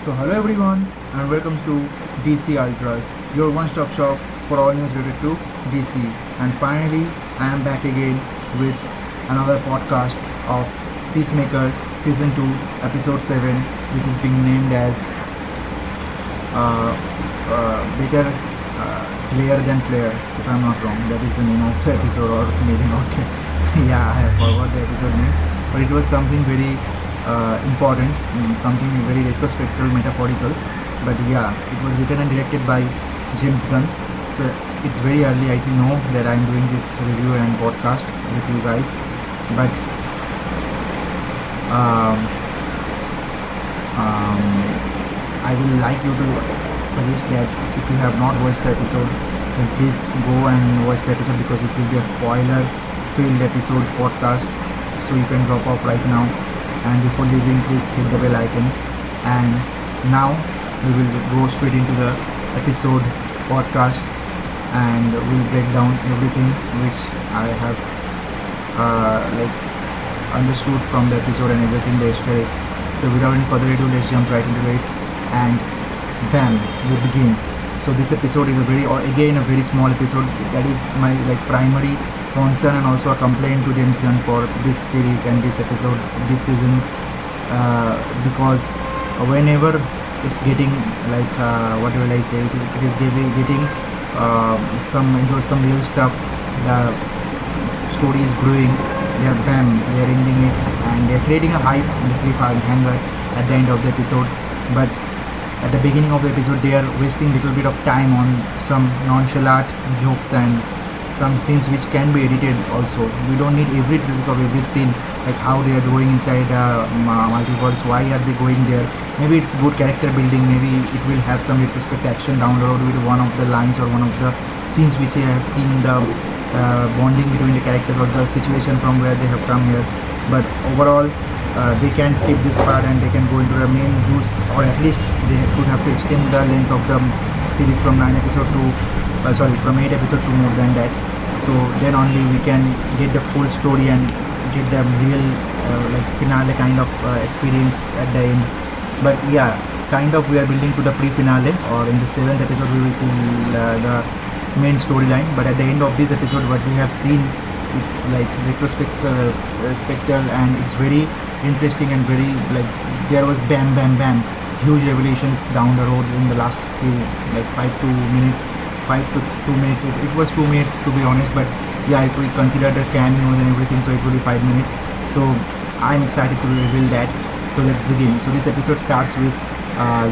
So hello everyone and welcome to DC Ultras, your one-stop shop for all news related to DC. And finally, I am back again with another podcast of Peacemaker Season 2, Episode 7, which is being named as Better Player Than Flair, if I'm not wrong. That is the name of the episode, or maybe not. Yeah, I have forgot the episode name, but it was something very important, something very retrospective, metaphorical. But yeah, it was written and directed by James Gunn. So it's very early, I know that I'm doing this review and podcast with you guys, but I will like you to suggest that if you have not watched the episode, then please go and watch the episode, because it will be a spoiler filled episode podcast, so you can drop off right now. And before leaving, please hit the bell icon. And now we will go straight into the episode podcast, and we'll break down everything which I have understood from the episode and everything, the EsterEggs. So without any further ado, let's jump right into it, and bam, it begins. So this episode is a very small episode. That is my primary concern and also a complaint to James Gunn for this series and this episode, this season, because whenever it's getting what will I say, it is getting into some real stuff, the story is brewing, they are ending it, and they are creating a hype in the cliffhanger at the end of the episode. But at the beginning of the episode, they are wasting a little bit of time on some nonchalant jokes and some scenes which can be edited also. We don't need every details of every scene, like how they are going inside multiverse, why are they going there. Maybe it's good character building, maybe it will have some retrospective action down the road with one of the lines or one of the scenes which I have seen the bonding between the characters or the situation from where they have come here. But overall, they can skip this part and they can go into the main juice, or at least they should have to extend the length of the series from 8 episodes to more than that. So then only we can get the full story and get the real finale kind of experience at the end. But yeah, kind of we are building to the pre-finale, or in the 7th episode we will see the main storyline. But at the end of this episode, what we have seen, it's like retrospective, and it's very interesting and very there was bam huge revelations down the road in the last few 5 to 2 minutes. It was 2 minutes to be honest, but yeah, if we consider the cameos and everything, so it will be 5 minutes. So I'm excited to reveal that. So let's begin. So this episode starts with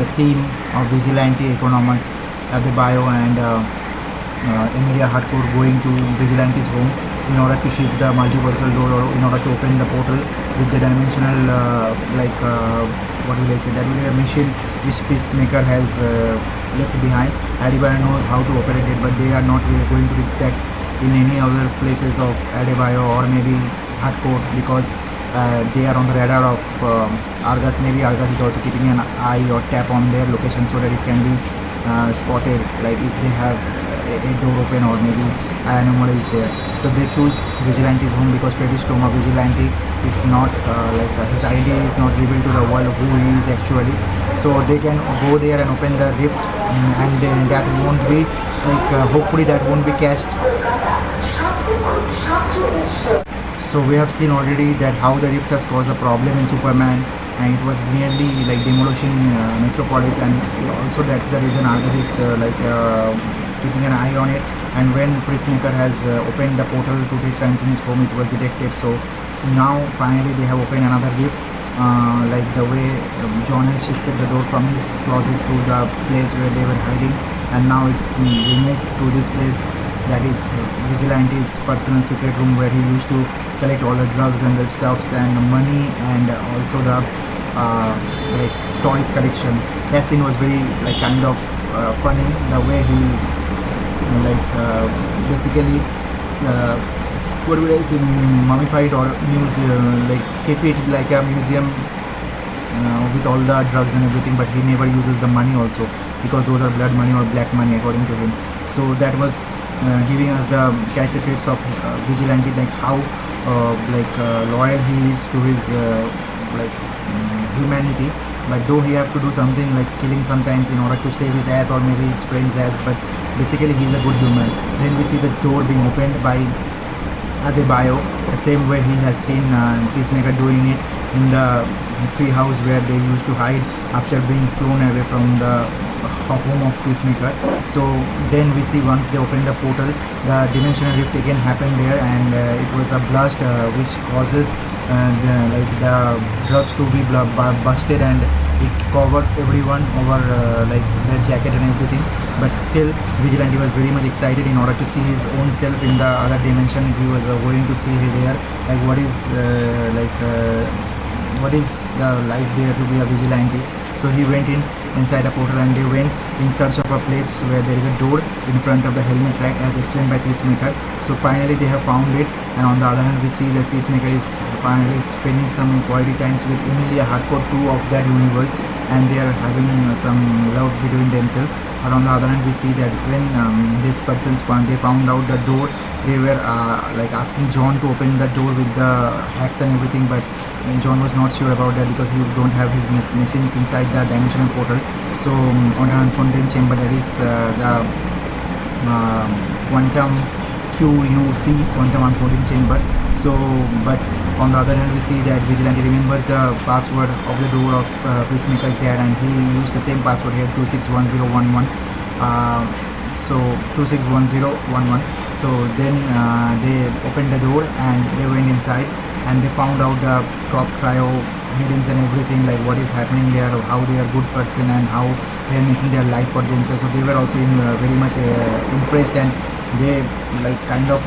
the theme of vigilante economists at the bio, and Emilia Hardcore going to Vigilante's home in order to shift the multiversal door, or in order to open the portal with the dimensional what will I say, that will be a machine which Peacemaker has left behind. Adebayo knows how to operate it, but they are not really going to reach that in any other places of Adebayo or maybe Hardcore, because they are on the radar of Argus. Maybe Argus is also keeping an eye or tap on their location so that it can be spotted, if they have a door open, or maybe anomaly is there. So they choose Vigilante's home because Freddy Stoma Vigilante is not his identity is not revealed to the world who he is actually. So they can go there and open the rift, and then that won't be hopefully that won't be cached. So we have seen already that how the rift has caused a problem in Superman, and it was nearly demolishing Metropolis, and also that's the reason Argus is keeping an eye on it. And when Peacemaker has opened the portal 2-3 times in his home, it was detected. So now finally they have opened another rift, the way John has shifted the door from his closet to the place where they were hiding, and now it's removed to this place, that is Vigilante's personal secret room, where he used to collect all the drugs and the stuffs and the money, and also the toys collection. That scene was very kind of funny, the way he basically what would I say, mummified or keep it like a museum with all the drugs and everything, but he never uses the money also, because those are blood money or black money according to him. So that was giving us the character traits of Vigilante, how loyal he is to his like humanity, but though he have to do something like killing sometimes in order to save his ass or maybe his friend's ass, but basically he's a good human. Then we see the door being opened by Adebayo, the same way he has seen Peacemaker doing it in the tree house where they used to hide after being flown away from the home of Peacemaker. So then we see once they open the portal, the dimensional rift again happened there, and it was a blast which causes the drugs to be busted, and it covered everyone over like the jacket and everything. But still Vigilante was very much excited in order to see his own self in the other dimension. He was going to see there like what is the life there to be a vigilante. So he went inside a portal, and they went in search of a place where there is a door in front of the helmet rack as explained by Peacemaker. So finally they have found it, and on the other hand we see that Peacemaker is finally spending some quality times with Emilia Hardcore 2 of that universe, and they are having some love between themselves. But on the other hand we see that when these persons found out the door, they were like asking John to open the door with the hacks and everything, but John was not sure about that because he don't have his machines inside the dimensional portal. So on the unfolding chamber, that is the quantum QUC, quantum unfolding chamber. So but on the other hand we see that Vigilante remembers the password of the door of Peacemaker's dad, and he used the same password here, 261011. So 261011. So then they opened the door and they went inside, and they found out the top trio headings and everything, like what is happening there, how they are good person and how they are making their life for themselves. So they were also very much impressed, and they like kind of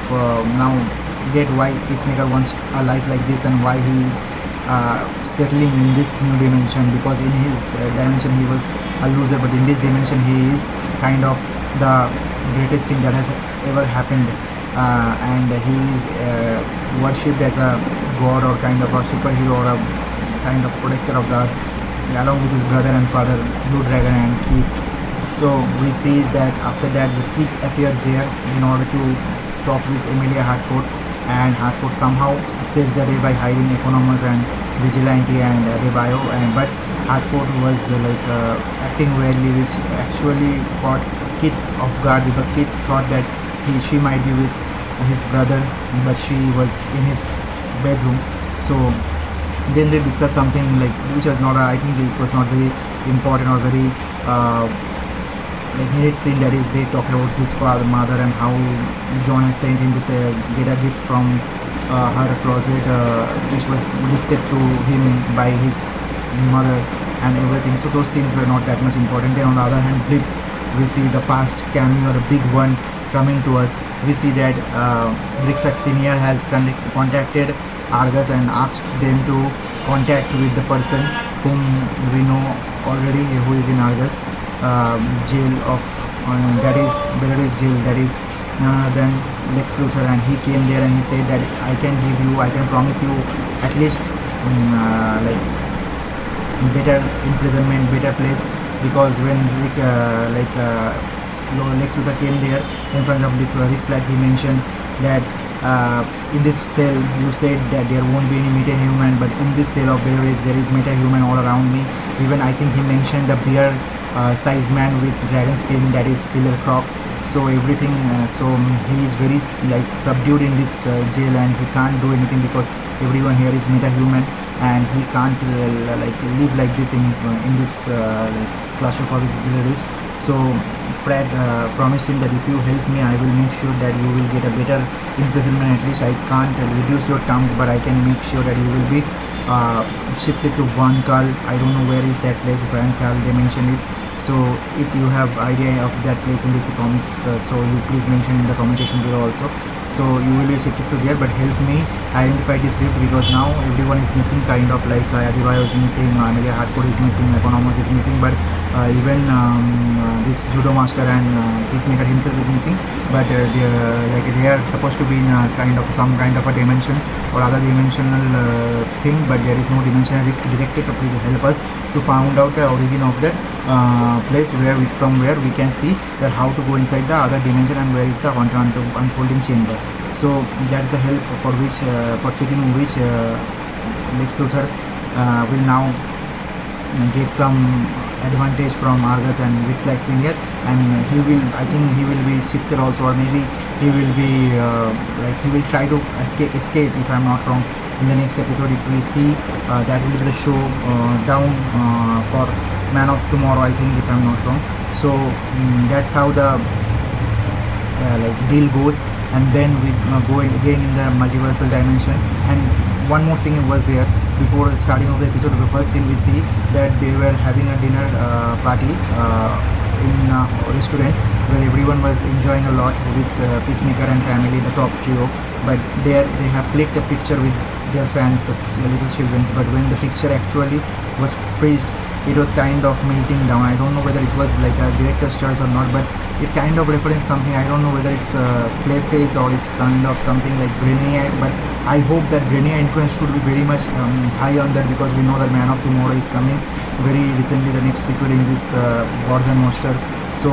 now get why Peacemaker wants a life like this and why he is settling in this new dimension, because in his dimension he was a loser, but in this dimension he is kind of the greatest thing that has ever happened, and he is worshipped as a god or kind of a superhero or a kind of protector of the earth, along with his brother and father Blue Dragon and Keith. So we see that after that the Keith appears there in order to talk with Emilia Hardcore, and Hardcore somehow saves the day by hiding Economus and Vigilante and Adebayo, but Hardcore was acting weirdly, which actually caught Keith off guard, because Keith thought that she might be with his brother, but she was in his bedroom. So then they discuss something like which was not I think it was not very important or very like needed scene, that is they talk about his mother and how John has sent him to get a gift from her closet which was gifted to him by his mother and everything. So those things were not that much important. Then on the other hand, Blip, we see the fast cameo, the big one coming to us. We see that Brickfax Senior has contacted Argus and asked them to contact with the person whom we know already, who is in Argus jail of that is Belarus jail, that is none other than Lex Luthor, and he came there and he said that I can promise you at least like better imprisonment, better place, because when Lex Luthor came there in front of Rick Flag, he mentioned that in this cell you said that there won't be any meta-human, but in this cell of Belarus there is meta-human all around me. Even I think he mentioned the bear size man with dragon skin, that is Killer Croc. So everything, so he is very like subdued in this jail, and he can't do anything because everyone here is meta-human, and he can't like live like this in this like claustrophobic Belarus. So Fred promised him that if you help me, I will make sure that you will get a better imprisonment. At least I can't reduce your terms, but I can make sure that you will be shifted to Van Kal. I don't know where is that place, Van Kal, they mentioned it. So if you have idea of that place in DC Comics, so you please mention in the comment section below also. So you will be shifted to there, but help me identify this rift, because now everyone is missing, kind of like Adebayo is missing, Amelia Hardcore is missing, Economus is missing, but even this Judo Master and Peacemaker himself is missing. But they are supposed to be in some kind of a dimension or other dimensional thing, but there is no dimensional rift detected. So please help us to find out the origin of that place from where we can see that how to go inside the other dimension and where is the unfolding chamber. So that is the help for seeking which Lex Luthor will now get some advantage from Argus and Rick Flag Senior, and I think he will be shifted also, or maybe he will be he will try to escape if I'm not wrong. In the next episode, if we see, that will be the show down for Man of Tomorrow, I think, if I'm not wrong. So that's how the deal goes, and then we go again in the multiversal dimension. And one more thing was there before starting of the episode. The first scene we see that they were having a dinner party in a restaurant where everyone was enjoying a lot with Peacemaker and family, the top trio. But there they have clicked a picture with their fans, the little children. But when the picture actually was freezed, it was kind of melting down. I don't know whether it was like a director's choice or not, but it kind of referenced something. I don't know whether it's a play face or it's kind of something like Brainiac, but I hope that Brainiac influence should be very much high on that, because we know that Man of Tomorrow is coming very recently, the next sequel in this Gods and Monster. So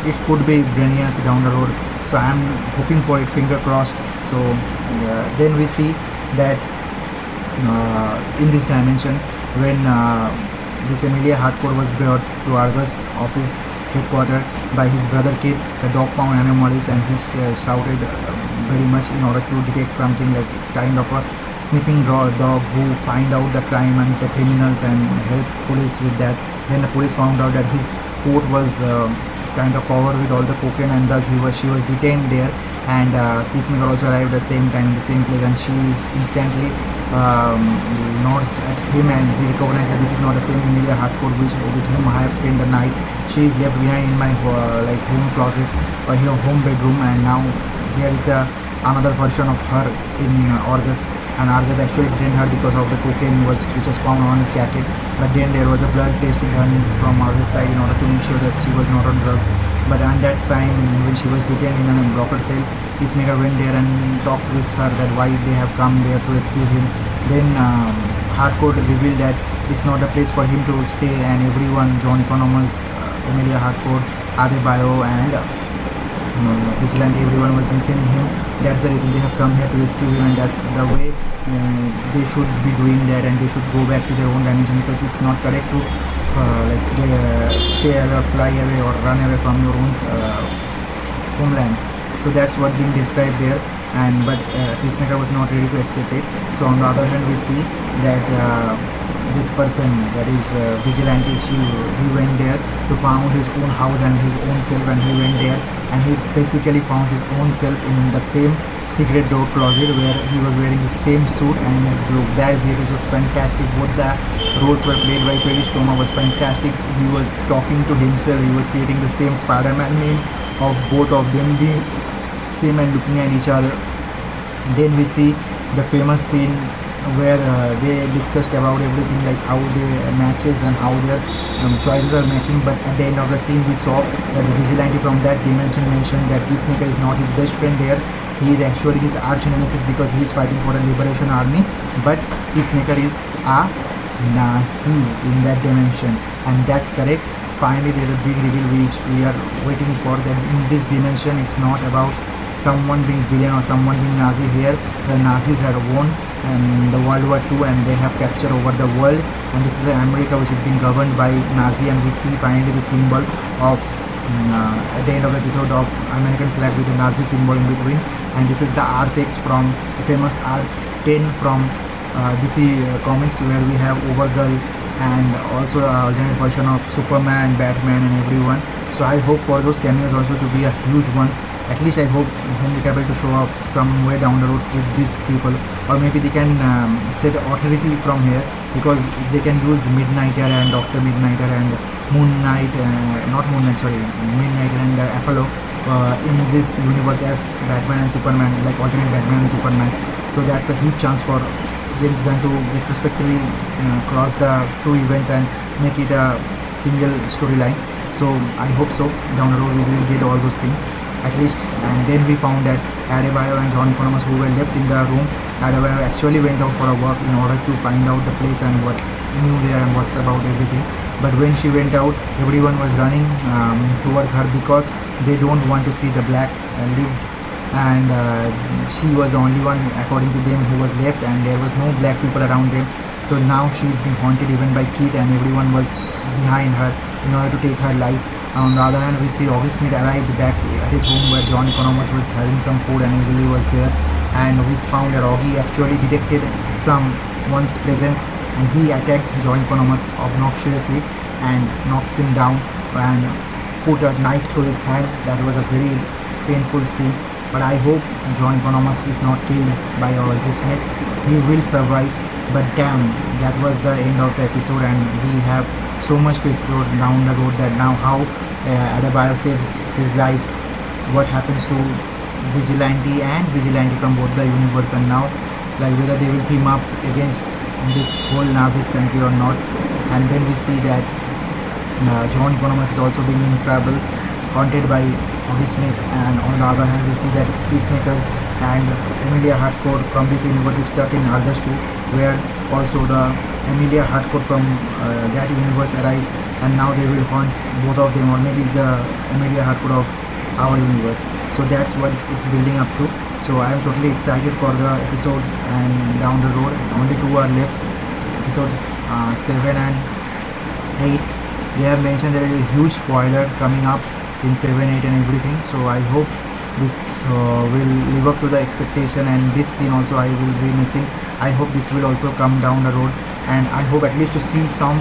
it could be Brainiac down the road. So I'm hoping for it, finger crossed. So then we see that in this dimension, when this Emilia Hardcore was brought to Argus office headquarters by his brother Kid, the dog found anomalies, and he shouted very much in order to detect something, like it's kind of a sniffing dog who find out the crime and the criminals and help police with that. Then the police found out that his coat was kind of covered with all the cocaine, and thus she was detained there. And Peacemaker also arrived at the same time in the same place, and she instantly nods at him, and he recognized that this is not the same Emilia Hardcore with whom I have spent the night. She is left behind in my home closet or your home bedroom, and now here is another version of her in Argus. And Argus actually detained her because of the cocaine which was found on his jacket. But then there was a blood test done from Argus' side in order to make sure that she was not on drugs. But at that time, when she was detained in a locker cell, Peacemaker went there and talked with her that why they have come there to rescue him. Then Hardcore revealed that it's not a place for him to stay, and everyone, John Economos, Emilia Hardcore, Adebayo, and Vigilante, everyone was missing him. That's the reason they have come here to rescue him, and that's the way they should be doing that, and they should go back to their own dimension, because it's not correct to stay away or fly away or run away from your own homeland. So that's what being described there. And but Peacemaker was not ready to accept it. So on the other hand, we see that this person, that is Vigilante, he went there to found his own house and his own self, and he went there and he basically found his own self in the same secret door closet where he was wearing the same suit, and that vehicles was fantastic. Both the roles were played by Freddie Stroma was fantastic. He was talking to himself, he was creating the same Spider-Man meme of both of them, the same, and looking at each other. Then we see the famous scene where they discussed about everything, like how their matches and how their choices are matching. But at the end of the scene, we saw that Vigilante from that dimension mentioned that Peacemaker is not his best friend there. He is actually his arch nemesis, because he is fighting for the Liberation Army. But Peacemaker is a Nazi in that dimension, and that's correct. Finally, there is a big reveal which we are waiting for, that in this dimension it's not about someone being villain or someone being Nazi. Here the Nazis had won the World War II, and they have captured over the world, and this is America which is being governed by Nazi. And we see finally the symbol of at the end of the episode of American flag with the Nazi symbol in between. And this is the EsterEgss from the famous Earth 10 from DC Comics, where we have Overgirl and also an alternate version of Superman, Batman, and everyone. So I hope for those cameos also to be a huge ones. At least I hope Henry Cavill to show up somewhere down the road with these people, or maybe they can set authority from here, because they can use Midnighter and Dr. Midnighter and Moon Knight, not Moon Knight, sorry, Midnighter and Apollo in this universe as Batman and Superman, like alternate Batman and Superman. So that's a huge chance for James Gunn to retrospectively cross the two events and make it a single storyline. So I hope so down the road we will get all those things at least. And then we found that Adebayo and John Economos, who were left in the room, Adebayo actually went out for a walk in order to find out the place and what new there and what's about everything. But when she went out, everyone was running towards her, because they don't want to see the black lived and she was the only one according to them who was left, and there was no black people around them. So now she's been haunted even by Keith, and everyone was behind her in order to take her life. On the other hand, we see August Smith arrived back at his home where John Economos was having some food and Emily was there, and we found that Augie actually detected someone's presence, and he attacked John Economos obnoxiously and knocks him down and put a knife through his hand. That was a very painful scene, but I hope John Economos is not killed by August Smith. He will survive, but damn, that was the end of the episode, and we have so much to explore down the road. That now how Adebayo saves his life, what happens to Vigilante and Vigilante from both the universe, and now like whether they will team up against this whole Nazis country or not. And then we see that John Economos is also being in trouble, haunted by August Smith, and on the other hand we see that Peacemaker and Emilia Hardcore from this universe is stuck in Argus 2, where also the Emilia Hardcore from that universe arrived, and now they will haunt both of them, or maybe the Emilia Hardcore of our universe. So that's what it's building up to. So I am totally excited for the episodes, and down the road only 2 are left, episode 7 and 8. They have mentioned there is a huge spoiler coming up in 7, 8 and everything. So I hope this will live up to the expectation, and this scene also I will be missing. I hope this will also come down the road, and I hope at least to see some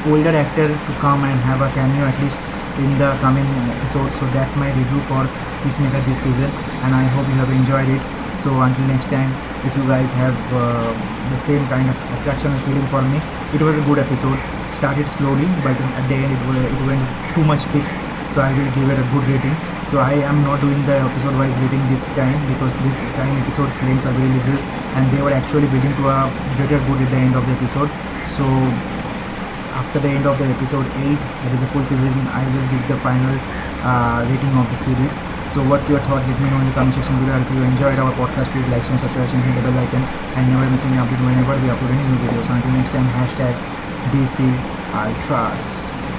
older actor to come and have a cameo at least in the coming episode. So that's my review for Peacemaker this season, and I hope you have enjoyed it. So until next time, if you guys have the same kind of attraction and feeling for me, it was a good episode. Started slowly, but at the end it went too much big, so I will give it a good rating. So I am not doing the episode wise rating this time, because this time episode's lengths are very little, and they were actually building to a greater good at the end of the episode. So after the end of the episode 8, that is a full season, I will give the final rating of the series. So what's your thought? Let me know in the comment section below. If you enjoyed our podcast, please like, share, subscribe, and hit the bell icon, and never miss any update whenever we upload any new videos. So until next time, hashtag DC Ultras.